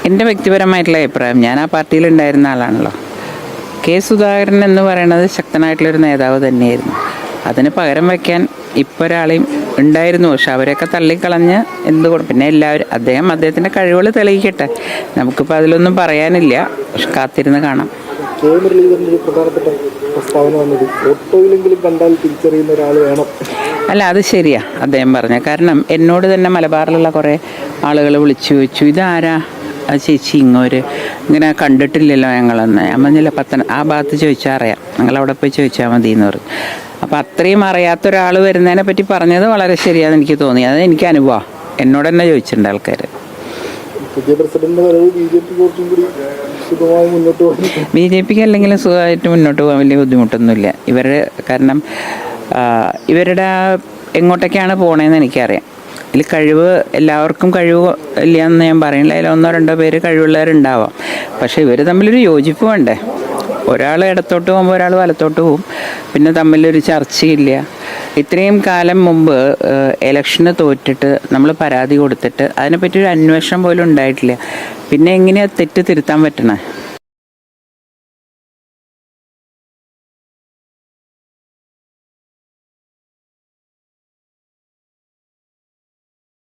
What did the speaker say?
എൻ്റെ വ്യക്തിപരമായിട്ടുള്ള അഭിപ്രായം, ഞാൻ ആ പാർട്ടിയിലുണ്ടായിരുന്ന ആളാണല്ലോ. കെ സുധാകരൻ എന്ന് പറയുന്നത് ശക്തനായിട്ടുള്ളൊരു നേതാവ് തന്നെയായിരുന്നു. അതിന് പകരം വയ്ക്കാൻ ഇപ്പോൾ ഒരാളെയും ഉണ്ടായിരുന്നു. പക്ഷെ അവരെയൊക്കെ തള്ളിക്കളഞ്ഞ് പിന്നെ എല്ലാവരും അദ്ദേഹത്തിൻ്റെ കഴിവുകൾ തെളിയിക്കട്ടെ. നമുക്കിപ്പോൾ അതിലൊന്നും പറയാനില്ല. പക്ഷെ കാത്തിരുന്ന് കാണാം. കെ മുരളീധരൻ്റെ ഒരു പ്രധാനപ്പെട്ട പ്രസ്താവന വന്നത് ഫോട്ടോയിലെങ്കിലും കണ്ടാൽ തിരിച്ചറിയുന്ന ഒരാൾ വേണം. അല്ല, അത് ശരിയാ അദ്ദേഹം പറഞ്ഞ. കാരണം എന്നോട് തന്നെ മലബാറിലുള്ള കുറേ ആളുകൾ വിളിച്ചു ചോദിച്ചു, ഇതാരാ ആ ചേച്ചി ഇങ്ങനെ കണ്ടിട്ടില്ലല്ലോ ഞങ്ങളെന്ന്. ഞാൻ പറഞ്ഞില്ല, ആ ഭാഗത്ത് ചോദിച്ചാൽ അറിയാം, ഞങ്ങളവിടെ പോയി ചോദിച്ചാൽ മതി എന്ന് പറഞ്ഞു. അപ്പോൾ അത്രയും അറിയാത്തൊരാൾ വരുന്നതിനെ പറ്റി പറഞ്ഞത് വളരെ ശരിയാണെന്ന് എനിക്ക് തോന്നി. അത് എനിക്ക് അനുഭവമാണ്, എന്നോട് തന്നെ ചോദിച്ചിട്ടുണ്ട് ആൾക്കാർ. ബി ജെ പിക്ക് അല്ലെങ്കിലും സുഖമായിട്ട് മുന്നോട്ട് പോകാൻ വലിയ ബുദ്ധിമുട്ടൊന്നുമില്ല കാരണം ഇവരുടെ എങ്ങോട്ടൊക്കെയാണ് പോണതെന്ന് എനിക്കറിയാം. ഇതിൽ കഴിവ് എല്ലാവർക്കും കഴിവ് ഇല്ല എന്ന് ഞാൻ പറയുന്നില്ല. അതിൽ 1-2 പേര് കഴിവുള്ളവരുണ്ടാവാം. പക്ഷേ ഇവർ തമ്മിലൊരു യോജിപ്പ് വേണ്ടേ? ഒരാൾ ഇടത്തോട്ട് പോകുമ്പോൾ ഒരാൾ വലത്തോട്ട് പോകും, പിന്നെ തമ്മിലൊരു ചർച്ചയില്ല. ഇത്രയും കാലം മുമ്പ് ഇലക്ഷന് തോറ്റിട്ട് നമ്മൾ പരാതി കൊടുത്തിട്ട് അതിനെപ്പറ്റി ഒരു അന്വേഷണം പോലും ഉണ്ടായിട്ടില്ല. പിന്നെ എങ്ങനെയാണ് തെറ്റ് തിരുത്താൻ പറ്റണേ?